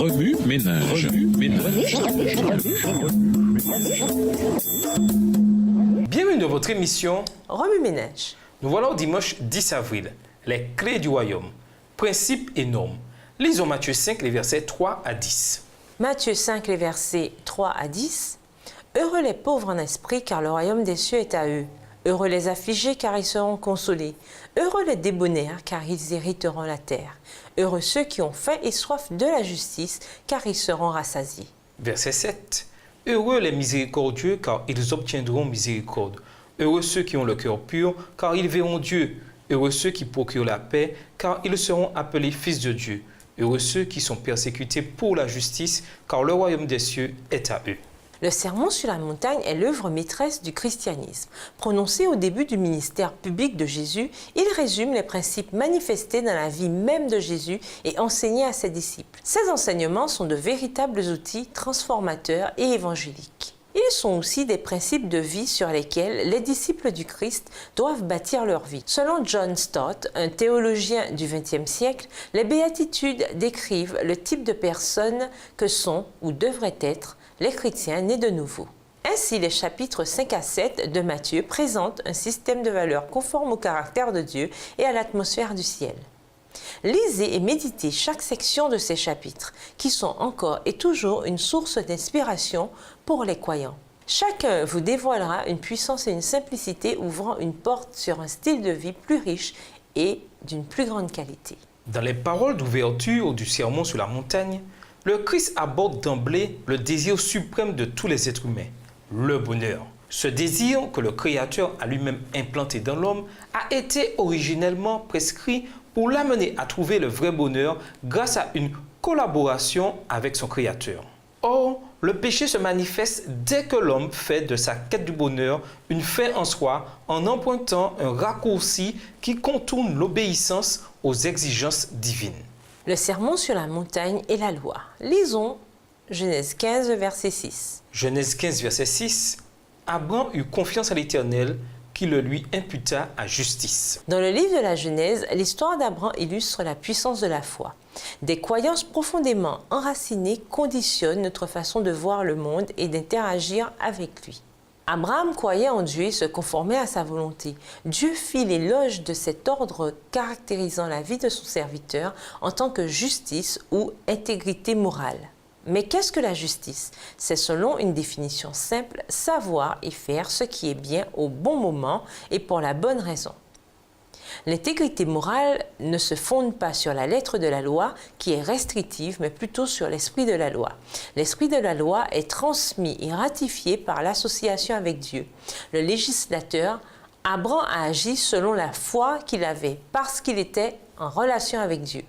Remue ménage. Bienvenue dans votre émission Remue ménage. Nous voilà au dimanche 10 avril. Les clés du royaume. Principes et normes. Lisons Matthieu 5, les versets 3 à 10. Matthieu 5, les versets 3 à 10. Heureux les pauvres en esprit, car le royaume des cieux est à eux. Heureux les affligés, car ils seront consolés. Heureux les débonnaires, car ils hériteront la terre. Heureux ceux qui ont faim et soif de la justice, car ils seront rassasiés. Verset 7. Heureux les miséricordieux, car ils obtiendront miséricorde. Heureux ceux qui ont le cœur pur, car ils verront Dieu. Heureux ceux qui procurent la paix, car ils seront appelés fils de Dieu. Heureux ceux qui sont persécutés pour la justice, car le royaume des cieux est à eux. Le sermon sur la montagne est l'œuvre maîtresse du christianisme. Prononcé au début du ministère public de Jésus, il résume les principes manifestés dans la vie même de Jésus et enseignés à ses disciples. Ces enseignements sont de véritables outils transformateurs et évangéliques. Ils sont aussi des principes de vie sur lesquels les disciples du Christ doivent bâtir leur vie. Selon John Stott, un théologien du XXe siècle, les béatitudes décrivent le type de personnes que sont ou devraient être les chrétiens nés de nouveau. Ainsi, les chapitres 5 à 7 de Matthieu présentent un système de valeurs conforme au caractère de Dieu et à l'atmosphère du ciel. Lisez et méditez chaque section de ces chapitres, qui sont encore et toujours une source d'inspiration pour les croyants. Chacun vous dévoilera une puissance et une simplicité ouvrant une porte sur un style de vie plus riche et d'une plus grande qualité. Dans les paroles d'ouverture du sermon sur la montagne, le Christ aborde d'emblée le désir suprême de tous les êtres humains, le bonheur. Ce désir que le Créateur a lui-même implanté dans l'homme a été originellement prescrit pour l'amener à trouver le vrai bonheur grâce à une collaboration avec son Créateur. Or, le péché se manifeste dès que l'homme fait de sa quête du bonheur une fin en soi en empruntant un raccourci qui contourne l'obéissance aux exigences divines. Le sermon sur la montagne et la loi. Lisons Genèse 15, verset 6. Genèse 15, verset 6. Abraham eut confiance à l'Éternel qui le lui imputa à justice. Dans le livre de la Genèse, l'histoire d'Abraham illustre la puissance de la foi. Des croyances profondément enracinées conditionnent notre façon de voir le monde et d'interagir avec lui. Abraham croyait en Dieu et se conformait à sa volonté. Dieu fit l'éloge de cet ordre caractérisant la vie de son serviteur en tant que justice ou intégrité morale. Mais qu'est-ce que la justice? C'est selon une définition simple, savoir et faire ce qui est bien au bon moment et pour la bonne raison. L'intégrité morale ne se fonde pas sur la lettre de la loi qui est restrictive, mais plutôt sur l'esprit de la loi. L'esprit de la loi est transmis et ratifié par l'association avec Dieu. Le législateur, Abraham a agi selon la foi qu'il avait parce qu'il était en relation avec Dieu.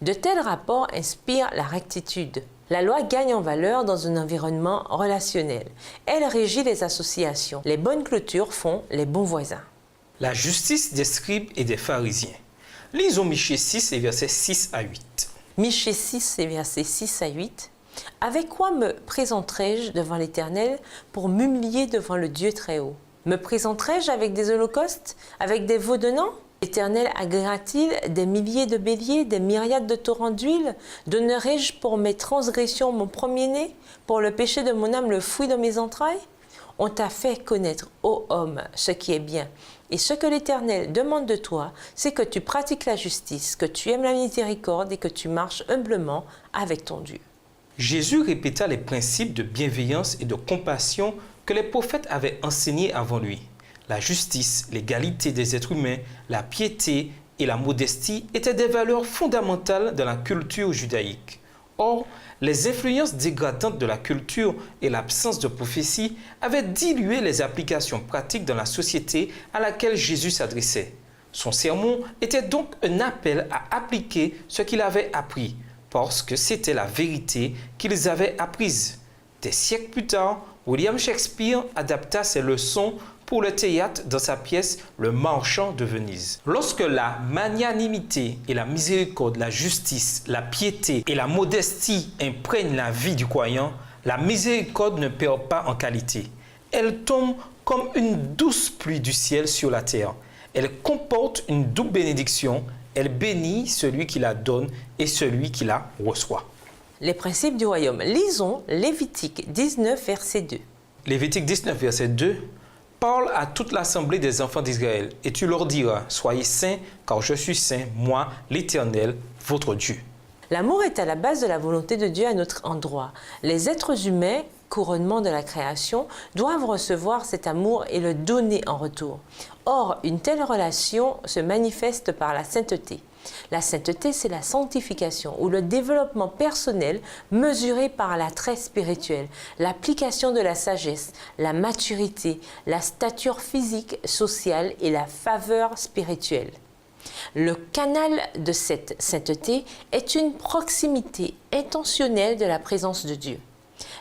De tels rapports inspirent la rectitude. La loi gagne en valeur dans un environnement relationnel. Elle régit les associations. Les bonnes clôtures font les bons voisins. La justice des scribes et des pharisiens. Lisons Michée 6 et versets 6 à 8. Michée 6 et versets 6 à 8. Avec quoi me présenterai-je devant l'Éternel pour m'humilier devant le Dieu très-haut? Me présenterai-je avec des holocaustes, avec des veaux de Nan? L'Éternel agréera-t-il des milliers de béliers, des myriades de torrents d'huile? Donnerai-je pour mes transgressions mon premier-né, pour le péché de mon âme le fruit de mes entrailles? On t'a fait connaître, ô homme, ce qui est bien. Et ce que l'Éternel demande de toi, c'est que tu pratiques la justice, que tu aimes la miséricorde et que tu marches humblement avec ton Dieu. Jésus répéta les principes de bienveillance et de compassion que les prophètes avaient enseignés avant lui. La justice, l'égalité des êtres humains, la piété et la modestie étaient des valeurs fondamentales dans la culture judaïque. Or, les influences dégradantes de la culture et l'absence de prophétie avaient dilué les applications pratiques dans la société à laquelle Jésus s'adressait. Son sermon était donc un appel à appliquer ce qu'il avait appris, parce que c'était la vérité qu'ils avaient apprise. Des siècles plus tard, William Shakespeare adapta ces leçons pour le théâtre dans sa pièce Le Marchand de Venise. Lorsque la magnanimité et la miséricorde, la justice, la piété et la modestie imprègnent la vie du croyant, la miséricorde ne perd pas en qualité. Elle tombe comme une douce pluie du ciel sur la terre. Elle comporte une double bénédiction. Elle bénit celui qui la donne et celui qui la reçoit. Les principes du royaume. Lisons Lévitique 19, verset 2. Lévitique 19, verset 2. Parle à toute l'assemblée des enfants d'Israël, et tu leur diras, soyez saints, car je suis saint, moi, l'Éternel, votre Dieu. L'amour est à la base de la volonté de Dieu à notre endroit. Les êtres humains, couronnement de la création, doivent recevoir cet amour et le donner en retour. Or, une telle relation se manifeste par la sainteté. La sainteté, c'est la sanctification ou le développement personnel mesuré par l'attrait spirituel, l'application de la sagesse, la maturité, la stature physique, sociale et la faveur spirituelle. Le canal de cette sainteté est une proximité intentionnelle de la présence de Dieu.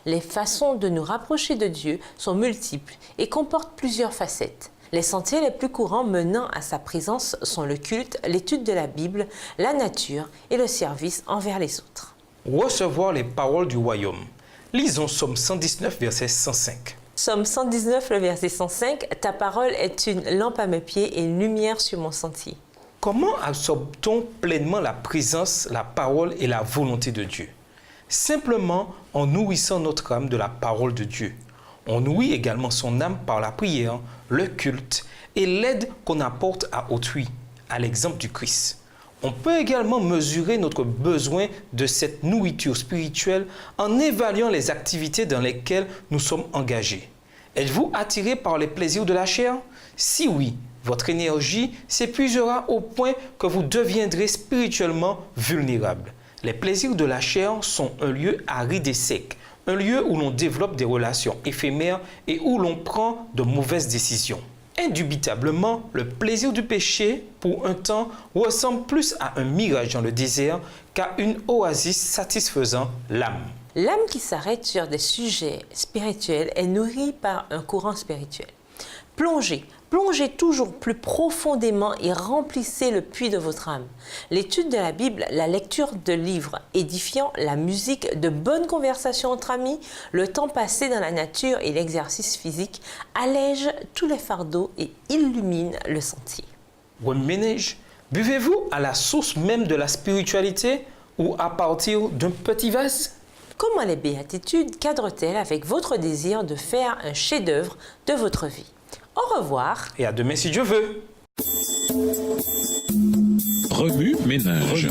Les façons de nous rapprocher de Dieu sont multiples et comportent plusieurs facettes. Les sentiers les plus courants menant à sa présence sont le culte, l'étude de la Bible, la nature et le service envers les autres. Recevoir les paroles du royaume. Lisons Psaume 119, verset 105. Psaume 119, le verset 105, « Ta parole est une lampe à mes pieds et une lumière sur mon sentier. » Comment absorbe-t-on pleinement la présence, la parole et la volonté de Dieu? Simplement en nourrissant notre âme de la parole de Dieu. On nourrit également son âme par la prière, le culte et l'aide qu'on apporte à autrui, à l'exemple du Christ. On peut également mesurer notre besoin de cette nourriture spirituelle en évaluant les activités dans lesquelles nous sommes engagés. Êtes-vous attiré par les plaisirs de la chair? Si oui, votre énergie s'épuisera au point que vous deviendrez spirituellement vulnérable. Les plaisirs de la chair sont un lieu aride et sec, un lieu où l'on développe des relations éphémères et où l'on prend de mauvaises décisions. Indubitablement, le plaisir du péché, pour un temps, ressemble plus à un mirage dans le désert qu'à une oasis satisfaisant l'âme. L'âme qui s'arrête sur des sujets spirituels est nourrie par un courant spirituel. Plongez toujours plus profondément et remplissez le puits de votre âme. L'étude de la Bible, la lecture de livres édifiants, la musique, de bonnes conversations entre amis, le temps passé dans la nature et l'exercice physique allègent tous les fardeaux et illuminent le sentier. Ménage, buvez-vous à la source même de la spiritualité ou à partir d'un petit vase? Comment les béatitudes cadrent-elles avec votre désir de faire un chef-d'œuvre de votre vie? Au revoir. Et à demain si Dieu veut. Remue ménage.